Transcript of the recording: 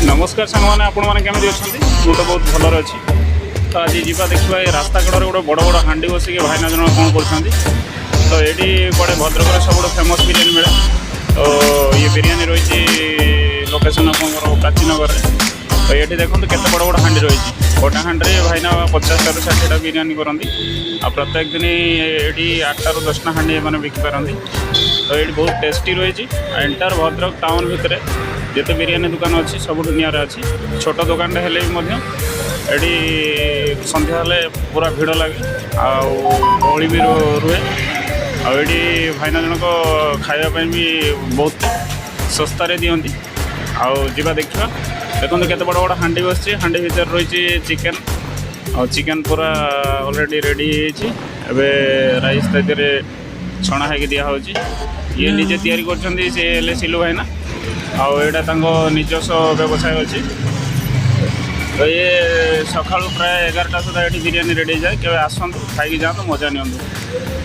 नमस्कार सांग मैंने आपण मैंने केमी अच्छा मु तो बहुत भलर अच्छी तो आज जा देखा ये रास्ता कड़े गोटे बड़ बड़ हाँ बसिक भाईना जन कौन कर तो ये पड़े भद्रक सब फेमस बिरियानी मिले तो ये बिरियानी रही लोकेशन आपंकर प्राचीनगर तो ये देखो के बड़ बड़ हाँ रही गोटे हाँ भाईना 50 रू 60 बिरियानी करती आ प्रत्येक दिन ये 8 रू 10 हाँ मैंने बिकिपारती तो ये बहुत टेस्टी रही एंटायर भद्रक टाउन भितर जिते बिरियानी दुकान अच्छी सब दुनिया अच्छी छोट दुकान हेले भी ये संध्या हेले पूरा भिड़ लगे आउली भी रुहे आड़ी भाईना जनक खावाई भी बहुत सस्तार दिखती आवा देखा देखो केते बड़ बड़ हाँ बस हाँ भर रही चिकेन चिकेन पूरा ऑलरेडी रेडी होवे राइस तैयारी छणा है दिखाई ये निजे तैयारी कर सिलु भाईना आईटा निजस्व व्यवसाय अच्छी तो ये सका प्राय 11टा सुधा ये बिरियानी रेडी जाए के आसतु खाई जातु मजा नि।